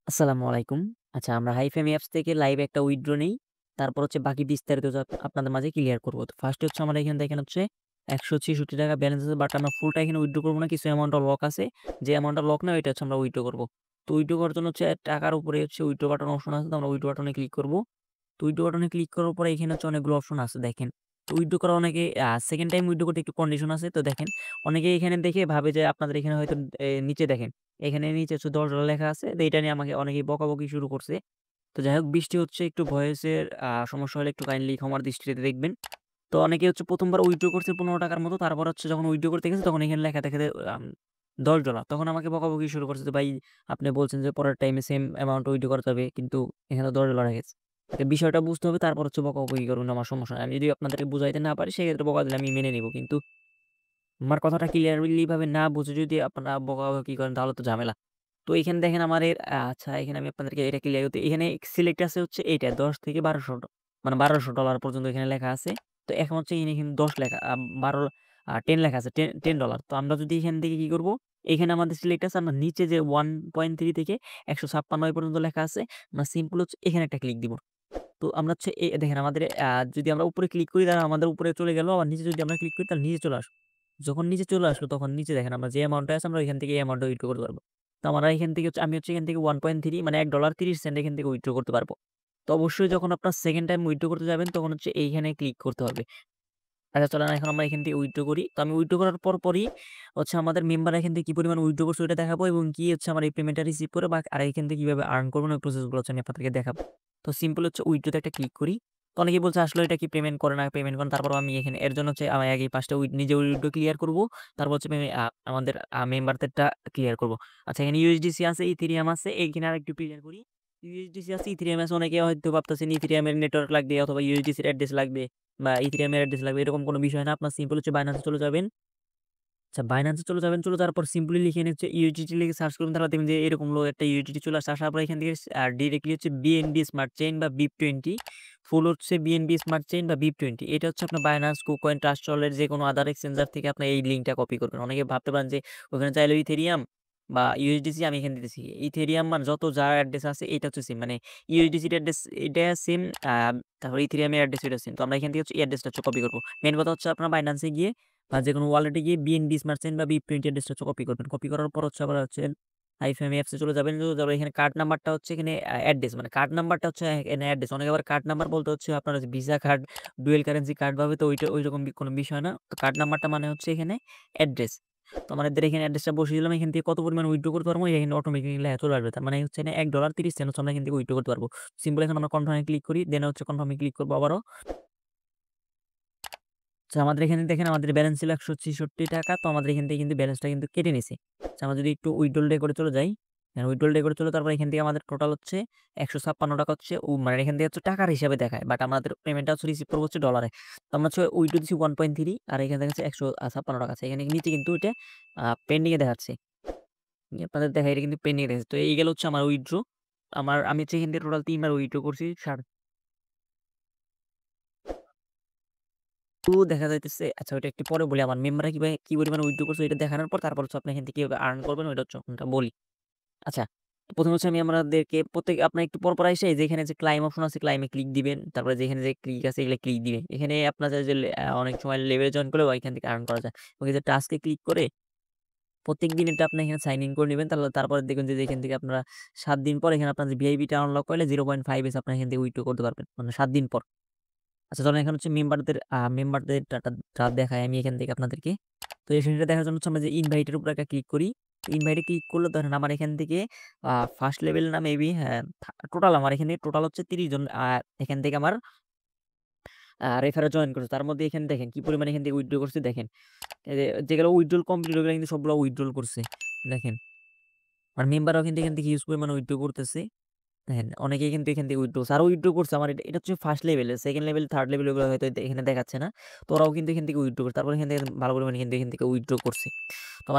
আসসালামু আলাইকুম। আচ্ছা আমরা হাইফেমি অ্যাপস থেকে লাইভ একটা উইথড্র নেই। তারপর হচ্ছে বাকি বিস্তারিত আপনাদের মাঝে ক্লিয়ার করব। তো ফার্স্ট এ হচ্ছে আমরা এখানে দেখেন হচ্ছে ৳১৬৬ ব্যালেন্স আছে বাট আমরা ফুলটা এখানে উইথড্র করব না। কিছু অ্যামাউন্টটা লক আছে। যে অ্যামাউন্টটা লক না ওইটা হচ্ছে আমরা উইথড্র করব। তো উইথড্র করার জন্য হচ্ছে টাকার উপরে হচ্ছে উইথড্র বাটন অপশন আছে। তো আমরা উইথড্র বাটনে ক্লিক করব। তো উইথড্র বাটনে ক্লিক করার পরে এখানে হচ্ছে অনেকগুলো অপশন আছে দেখেন। তো উইথড্র করা অনেকে সেকেন্ড টাইম উইথড্র করতে একটু কন্ডিশন আছে। তো দেখেন অনেকেই এখানে দেখে ভাবে যে আপনাদের এখানে হয়তো নিচে দেখেন। এখানে নিচে হচ্ছে $10 লেখা আছে। তো এটা নিয়ে আমাকে অনেকেই বকাবকি শুরু করছে। তো যাই হোক বৃষ্টি হচ্ছে একটু ভয়েসের সমস্যা হলে একটু কাইন্ডলি ক্ষমার দৃষ্টিতে দেখবেন। তো অনেকে হচ্ছে ১ম বার উইথড্র করছে ৳১৫ র মতো। তারপর হচ্ছে যখন উইথড্র করতে গেছে তখন এখানে লেখা দেখে যে $10 তখন আমাকে বকাবকি শুরু করছে যে, "ভাই আপনি বলছেন যে পরের টাইমে সেম অ্যামাউন্ট উইথড্র করা যাবে। কিন্তু এখানে তো $10 গেছে।" আগে বিষয়টা বুঝতে হবে তারপর হচ্ছে বকাবকি করুন আমার সমস্যা নাই। আমি যদি আপনাদেরকে বুঝাইতে না পারি সেক্ষেত্রে বকা দিলে আমি মেনে নিব। কিন্তু আমার কথাটা ক্লিয়ারলি ভাবে না বুঝে যদি আপনারা বকাবকি করেন তাহলে তো ঝামেলা। তো এখানে দেখেন আমার আচ্ছা এখানে আমি আপনাদেরকে এটা ক্লিয়ার করতে এখানে সিলেক্ট আছে হচ্ছে এইটা ১০ থেকে ১২০০ মানে $১২০০ পর্যন্ত এখানে লেখা আছে। তো এখন হচ্ছে এখানে ১০ লেখা ১২ 10 লেখা আছে। $10 তো আমরা যদি এখান থেকে কি করব? এখানে আমাদের সিলেক্ট আছে আমরা নিচে যে 1.3 থেকে ১৫৬ পর্যন্ত লেখা আছে। আমরা সিম্পল হচ্ছে এখানে একটা ক্লিক দিব। তো আমরা হচ্ছে দেখেন আমাদের যদি আমরা উপরে ক্লিক করি তাহলে আমাদের উপরে চলে গেল। আবার নিচে যদি আমরা ক্লিক করি তাহলে নিচে চলে আসবে। যখন নিচে চলে আসলো তখন নিচে দেখেন আমরা যে অ্যামাউন্টটা আছে আমরা এখান থেকে এই অ্যামাউন্টটা উইথড্র করতে পারবো। তো আমরা এখান থেকে হচ্ছে আমি হচ্ছে এখান থেকে 1.3 মানে $১.৩০ এখান থেকে উইথড্র করতে পারবো। তো অবশ্যই যখন আপনার সেকেন্ড টাইম উইথড্র করতে যাবেন তখন হচ্ছে এইখানে ক্লিক করতে হবে। আচ্ছা চলেন এখন আমরা এখান থেকে উইথড্র করি। তো আমি উইথড্র করার পরই হচ্ছে আমাদের মেম্বার এখান থেকে কি পরিমাণ উইথড্র করছে ওইটা দেখাবো এবং কি হচ্ছে আমার এই পেমেন্টটা রিসিভ করে বা আর এখান থেকে কিভাবে আর্ন করবেন ওই প্রসেস গুলো হচ্ছে আমি আপনাদেরকে দেখাবো। তো সিম্পল হচ্ছে উইথড্রোতে একটা ক্লিক করি। তো অনেকেই বলছে আসলে এটা কি পেমেন্ট করে না, পেমেন্ট করে না। তারপরেও আমি এখানে এর জন্য হচ্ছে আমি আগে ৫ টা নিজে উইথড্রো ক্লিয়ার করব। তারপর হচ্ছে আমাদের মেম্বারদেরটা ক্লিয়ার করব। আচ্ছা এখানে ইউএসডিসি আছে, ইথেরিয়াম আছে। এইখানে আরেকটু ক্লিয়ার করি। ইউএসডিসি আছে, ইথেরিয়াম আছে। অনেকে হয়তো ভাবতেছেন ইথেরিয়াম এর নেটওয়ার্ক লাগবে অথবা ইউএসডিসির অ্যাড্রেস লাগবে। বা ইথেরিয়াম এর অ্যাড্রেস লাগবে এরকম কোনো বিষয় না। আপনার সিম্পল হচ্ছে Binance এ চলে যাবেন। আচ্ছা Binance এ চলে যাবেন, চলে যাওয়ার পর সিম্পলি লিখে হচ্ছে USDT লিখে সার্চ করবেন তাহলে দেখবেন যে এরকম একটা USDT চলে আসছে। আসার পর এখান থেকে ডিরেক্টলি হচ্ছে BNB স্মার্ট চেইন বা BIP20 ফুল হচ্ছে BNB স্মার্ট চেইন বা BIP20 এটা হচ্ছে আপনার Binance, KuCoin, Trustwallet এর যেকোনো আদার এক্সচেঞ্জার থেকে আপনি এই লিঙ্কটা কপি করবেন। অনেকে ভাবতে পারেন যে ওখানে চাইলে ইথেরিয়াম বা USDC আমি এখানে দিতেছি। ইথেরিয়াম মানে যত যার অ্যাড্রেস আছে এটা হচ্ছে সেম মানে USDC এর অ্যাড্রেস এটা সেম তারপরে ইথেরিয়াম এর অ্যাড্রেস এটা সেম। তো আমরা এখান থেকে হচ্ছে এই অ্যাড্রেসটা হচ্ছে কপি করব। মেইন কথা হচ্ছে আপনার Binance এ গিয়ে বা যেকোনো ওয়ালেটে গিয়ে বিএনবি স্মার্ট চেইন বা BIP20 অ্যাড্রেসটা হচ্ছে কপি করবেন। কপি করার পর হচ্ছে আবার হচ্ছে আইফেমি অ্যাপস এ চলে যাবেন। তারপর এখানে কার্ড নাম্বারটা হচ্ছে এখানে অ্যাড্রেস মানে কার্ড নাম্বারটা হচ্ছে এখানে অ্যাড্রেস। অনেকে আবার কার্ড নাম্বার বলতে হচ্ছে আপনার হচ্ছে visa card, dual currency card ভাবে তো ওইটা ঐরকম কোনো বিষয় না। তো কার্ড নাম্বারটা মানে হচ্ছে এখানে অ্যাড্রেস। তো আমাদের এখানে অ্যাড্রেসটা বসিয়ে দিলাম। এখান থেকে কত পরিমাণ উইথড্র করতে পারবো এখানে অটোমেটিক্যালি লেখা চলে আসবে। তার মানে হচ্ছে এখানে $১.৩০ হচ্ছে আমরা এখান থেকে উইথড্র করতে পারবো। সিম্পল এখন আমরা কনফার্ম এ ক্লিক করি। দেন হচ্ছে কনফার্ম এ ক্লিক করব আবারও। আচ্ছা আমাদের এখানে দেখেন আমাদের ব্যালেন্স ছিল ৳১৬৬ তো আমাদের এখান থেকে কিন্তু ব্যালেন্সটা কিন্তু কেটে নিছে। আচ্ছা আমরা যদি একটু উইথড্রল ডে করে চলে যাই, উইথড্রল ডে করে চলে তারপর এখান থেকে আমাদের টোটাল হচ্ছে ৳১৫৬ হচ্ছে মানে এখান থেকে হচ্ছে টাকার হিসাবে দেখায়। বাট আমাদের পেমেন্টটা হচ্ছে রিসিভ করব হচ্ছে ডলারে। তো আমরা হচ্ছে উইথড্র দিছি 1.3 আর এখানে দেখাচ্ছে ৳১৫৬ আছে। এখানে নিচে কিন্তু এটা পেন্ডিং এ দেখাচ্ছে। আপনাদের দেখায় এটা কিন্তু পেন্ডিং এ দেখাচ্ছে। তো এই গেল হচ্ছে আমার উইথড্র। আমি হচ্ছে এখান থেকে টোটাল ৩ বার উইথড্র করছি। তো দেখা যাইতেছে আচ্ছা ওইটা একটু পরে বলি। আমার মেম্বাররা কিভাবে কি পরিমাণে উইথড্র করছে ওইটা দেখানোর পর তারপর হচ্ছে আপনি এখান থেকে কিভাবে আর্ন করবেন ওইটা হচ্ছে ওখানটা বলি। আচ্ছা, তো ১ম হচ্ছে আমি আমাদেরকে আপনার একটু পরপর আইসা এই যে এখানে যে ক্লাইম অপশন আছে ক্লাইম এ ক্লিক দিবেন। তারপরে যেখানে যে ক্লিক আছে এগুলা ক্লিক দিবেন। এখানে আপনার যে অনেক সময় লেভেল জয়েন করলেও এখান থেকে আর্ন করা যায়। ওই যে টাস্কে ক্লিক করে প্রত্যেকদিন এটা আপনি এখানে সাইন ইন করে নিবেন। তারপরে দেখবেন যে এখান থেকে আপনারা ৭ দিন পর এখানে আপনার যে ভিআইপি টা আনলক করলে 0.5 আপনারা এখান থেকে উইথড্র করতে পারবেন। মানে ৭ দিন পর। আচ্ছা ধরেন এখন হচ্ছে মেম্বারদের ডাটা দেখাই আমি এখান থেকে আপনাদেরকে। তো এই সেটা দেখার জন্য হচ্ছে আমরা যে ইনভাইট এর উপরে একটা ক্লিক করি। ইনভাইট এ ক্লিক করলে ধরেন আমার এখান থেকে ফার্স্ট লেভেল না মেবি হ্যাঁ, টোটাল আমার এখানে টোটাল হচ্ছে ৩০ জন এখান থেকে আমার রেফারে জয়েন করছে। তার মধ্যে এখানে দেখেন কি পরিমাণে এখান থেকে উইথড্র করছে দেখেন। এই যে যেগুলো উইথড্রল কমপ্লিট ওগুলো কিন্তু সবগুলো উইথড্রল করছে। দেখেন। আর মেম্বাররাও কিন্তু এখান থেকে হিউজ পরিমাণে উইথড্র করতেছে। দেখেন অনেকেই কিন্তু এখান থেকে উইথড্র করছে। আরো উইথড্র করছে আমার এটা হচ্ছে ফার্স্ট লেভেলে। সেকেন্ড লেভেল, থার্ড লেভেল ওগুলো হয়তো এখানে দেখাচ্ছে না। তো ওরাও কিন্তু এখান থেকে উইথড্র করছে। তারপরে এখান থেকে ভালো পরিমাণে কিন্তু এখান থেকে উইথড্র করছে। তো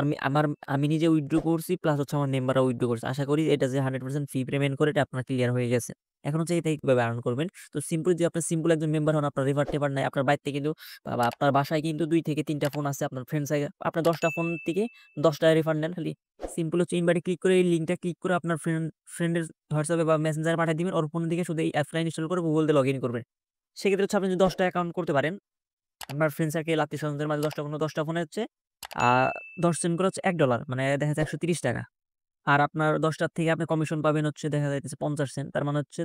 আমি নিজে উইথড্র করছি প্লাস হচ্ছে আমার মেম্বাররাও উইথড্র করছে। আশা করি এটা যে 100% ফি পেমেন্ট করে এটা আপনার ক্লিয়ার হয়ে গেছে। এখন হচ্ছে এটা কিভাবে আর্ন করবেন। তো সিম্পল যদি আপনার সিম্পল একজন মেম্বার হন, আপনার রেফার-টেফার নাই, আপনার বাড়িতে কিন্তু বা আপনার বাসায় কিন্তু ২ থেকে ৩ টা ফোন আছে, আপনার ফ্রেন্ড আপনার ১০ টা ফোন থেকে ১০ টা রেফার নেন। খালি সিম্পল হচ্ছে ইনভাইটে ক্লিক করে এই লিঙ্কটা ক্লিক করে আপনার ফ্রেন্ডের হোয়াটসঅ্যাপে বা মেসেঞ্জারে পাঠিয়ে দিবেন। ওর ফোন থেকে শুধু এই অ্যাপসটা ইনস্টল করে গুগল দিয়ে লগইন করবেন। সেক্ষেত্রে হচ্ছে আপনি যদি ১০ টা অ্যাকাউন্ট করতে পারেন, আপনার ফ্রেন্ড সার্কেল আত্মীয়-স্বজনদের মাঝে ১০ টা ফোনে হচ্ছে আ ১০ সেন্ট করে হচ্ছে $১ মানে দেখা যাচ্ছে ৳১৩০। আর আপনার ১০ টার থেকে আপনি কমিশন পাবেন হচ্ছে দেখা যাইতেছে ৫০ সেন্ট। তার মানে হচ্ছে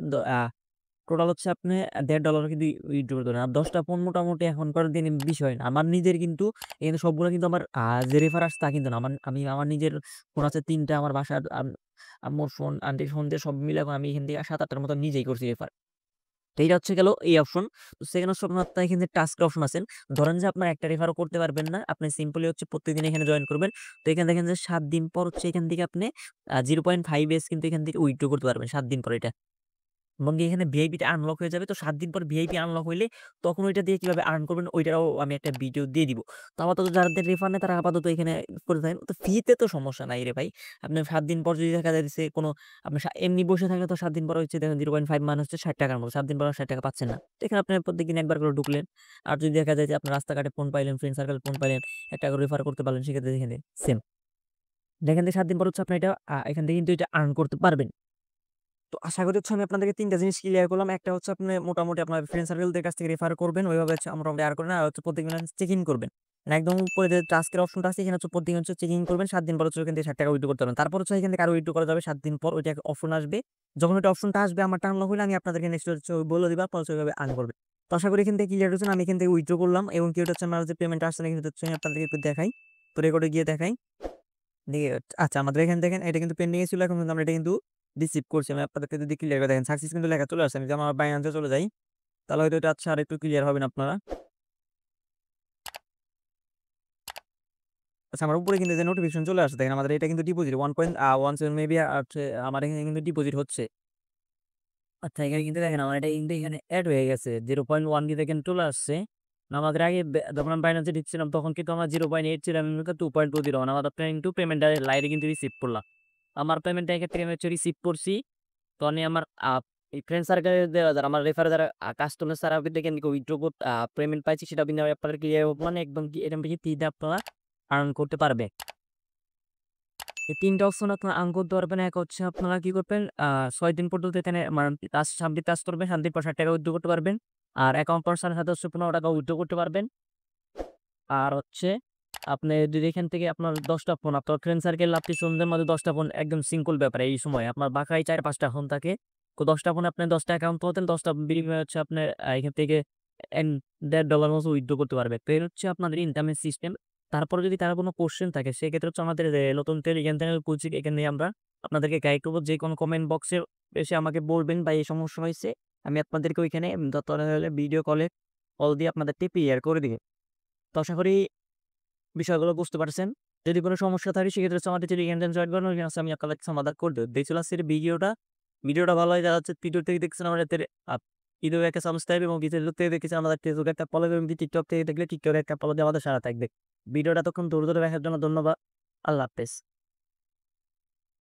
টোটাল হচ্ছে আপনি $১.৫ কিন্তু উইথড্র করতে পারেন। আর ১০ টা ফোন মোটামুটি এখনকার দিনে বিষয় না। আমার নিজের কিন্তু এখানে সবগুলো কিন্তু আমার যে রেফার আসছে তা কিন্তু না। আমি আমার নিজের ফোন আছে ৩ টা, আমার বাসার আম্মুর ফোন, আন্টির ফোন দিয়ে সব মিলে আমি এখান থেকে ৭-৮ টার মতো নিজেই করছি রেফার। তো এইটা হচ্ছে গেল এই অপশন। তো সেকেন্ড অপশন আপনার এখানে যে টাস্কের অপশন আছেন। ধরেন যে আপনার একটা রেফারও করতে পারবেন না। আপনি সিম্পলি হচ্ছে প্রত্যেকদিন এখানে জয়েন করবেন। তো এখানে দেখেন যে ৭ দিন পর হচ্ছে এখান থেকে আপনি 0.5 কিন্তু এখান থেকে উইথড্র করতে পারবেন ৭ দিন পর এটা। এবং এখানে ভিআইপিটা আনলক হয়ে যাবে। তো ৭ দিন পর ভিআইপি আনলক হইলে তখন ওইটা দিয়ে কিভাবে আর্ন করবেন ওইটাও আমি একটা ভিডিও দিয়ে দিব। তো আপাতত যাদের রেফার নেই তারা আপাতত এখানে করে থাকেন। তো ফিতে তো সমস্যা নাই রে ভাই। আপনি ৭ দিন পর যদি দেখা যাইতেছে কোনো আপনি এমনি বসে থাকলে তো ৭ দিন পর হচ্ছে দেখেন 0.5 মানে হচ্ছে ৳৬০ র মতো। ৭ দিন পর ৳৬০ পাচ্ছেন না। তো এখানে আপনি প্রত্যেকদিন একবার করে ঢুকলেন। আর যদি দেখা যায় যে আপনার রাস্তাঘাটে ফোন পাইলেন, ফ্রেন্ড সার্কেল ফোন পাইলেন, একটা করে রেফার করতে পারলেন সেক্ষেত্রে এখানে সেম। এখান থেকে ৭ দিন পর হচ্ছে আপনি এটা এখান থেকে কিন্তু এটা আর্ন করতে পারবেন। তো আশা করি হচ্ছে আমি আপনাদেরকে ৩ টা জিনিস ক্লিয়ার করলাম। একটা হচ্ছে আপনি মোটামুটি আপনার ফ্রেন্ড সার্কেলদের কাছ থেকে রেফার করবেন। ওইভাবে হচ্ছে মোটামুটি আর করবেন। আর হচ্ছে প্রত্যেকদিন চেক ইন করবেন। মানে একদম উপরে যে টাস্কের অপশনটা আছে এখানে হচ্ছে প্রত্যেকদিন হচ্ছে চেক ইন করবেন। ৭ দিন পর হচ্ছে ওখান থেকে ৳৬০ উইথড্র করতে পারবেন। তারপর হচ্ছে এখান থেকে আরো উইথড্র করা যাবে ৭ দিন পর ওইটা অপশন আসবে। যখন ওইটা অপশনটা আসবে আমার টার্ন লক হইলে আমি আপনাদেরকে নেক্সট হচ্ছে বলে দিব। আপনারা হচ্ছে ওইভাবে আর্ন করবেন। তো আশা করি এখান থেকে ক্লিয়ার হয়েছেন। আমি এখান থেকে উইথড্র করলাম এবং কি ওটা হচ্ছে আমার যে পেমেন্টটা আসছে না কিন্তু হচ্ছে আমি আপনাদেরকে একটু দেখাই। তো রেকর্ডে গিয়ে দেখাই। দেখি আচ্ছা আমাদের এখানে দেখেন এটা কিন্তু পেন্ডিং এ ছিল। এখন কিন্তু আমরা এটা কিন্তু রিসিভ করছি। আমি আপনাদেরকে যদি ক্লিয়ার করে দেখেন সাকসেস কিন্তু লেখা চলে আসছে। আমি যদি আমার Binance এ চলে যাই, তাহলে হয়তো এটা আচ্ছা আরেকটু ক্লিয়ার হবেন আপনারা। আচ্ছা আমার উপরে কিন্তু যে নোটিফিকেশন চলে আসছে দেখেন আমাদের এটা কিন্তু ডিপোজিট 1.17 মেবি হচ্ছে আমার এখানে কিন্তু ডিপোজিট হচ্ছে। আচ্ছা এখানে কিন্তু দেখেন আমার এটা কিন্তু এখানে এড হয়ে গেছে। 0.1 কিন্তু এখানে চলে আসছে। আমাদের আগে যখন আমি Binance এ ঢুকছিলাম তখন কিন্তু আমার 0.8 ছিল, আমি কিন্তু 2.20 আমার আপনার কিন্তু পেমেন্টটা লাইরে কিন্তু রিসিভ করলাম। আমার পেমেন্টটা এক্ষেত্রে আমি হচ্ছে রিসিভ করছি। তো আমি আমার এই ফ্রেন্ড সার্কেলে যারা আমার রেফারে যারা কাস্টমার যারা থেকে উইথড্র পেমেন্ট পাইছি সেটা কিন্তু আমি আপনাদের ক্লিয়ার মানে একদম এরকম থেকে ফ্রিতে আপনারা আর্ন করতে পারবে। এই ৩ টা অপশন আপনারা আর্ন করতে পারবেন। এক হচ্ছে আপনারা কি করবেন ৬ দিন পর্যন্ত এখানে মানে সাবমিট টাস্ক করবেন। ৭ দিন পর ৳৬০ উইথড্র করতে পারবেন। আর অ্যাকাউন্ট পার্সনের সাথে হচ্ছে ৳১৫ উইথড্র করতে পারবেন। আর হচ্ছে আপনি যদি এখান থেকে আপনার ১০ টা ফোন আপনার ফ্রেন্ড সার্কেল আত্মীয়স্বজনদের মধ্যে ১০ টা ফোন একদম সিম্পল ব্যাপার এই সময়। আপনার বাসায় ৪-৫ টা ফোন থাকে। তো ১০ টা ফোনে আপনি ১০ টা অ্যাকাউন্ট পাতেন ১০ টা বিনিময়ে হচ্ছে আপনার এখান থেকে এন $১.৫ মতো উইথড্র করতে পারবে। তো এই হচ্ছে আপনাদের ইনকামের সিস্টেম। তারপরে যদি কারো কোনো কোয়েশ্চেন থাকে সেক্ষেত্রে হচ্ছে আমাদের নতুন টেলিগ্রাম চ্যানেল খুলছি। এখানে আমরা আপনাদেরকে গাইড করব। যেকোনো কমেন্ট বক্সে এসে আমাকে বলবেন ভাই এই সমস্যা হইছে। আমি আপনাদেরকে ওইখানে দরকার হলে ভিডিও কল দিয়ে আপনাদেরকে ক্লিয়ার করে দিবে। তো আশা করি বিষয়গুলো বুঝতে পারছেন। যদি কোনো সমস্যা থাকে সেক্ষেত্রে হচ্ছে আমাদের টেলিগ্রাম চ্যানেল জয়েন করুন। ওইখানে হচ্ছে আমি আপনাদের সমাধান করে দেব। দেখছিলাম আজকের ভিডিওটা ভালো হয় যারা হচ্ছে ভিডিও থেকে দেখছেন আমাদের ইউটিউবে একটা সাবস্ক্রাইব এবং ফেসবুক থেকে দেখেছেন আমাদের ফেসবুকে একটা ফলো এবং টিকটক থেকে দেখলে টিকটকে একটা ফলো দিয়ে আমাদের সাথে থাকবে। ভিডিওটা এতক্ষণ ধৈর্য ধরে দেখার জন্য ধন্যবাদ। আল্লাহ হাফেজ।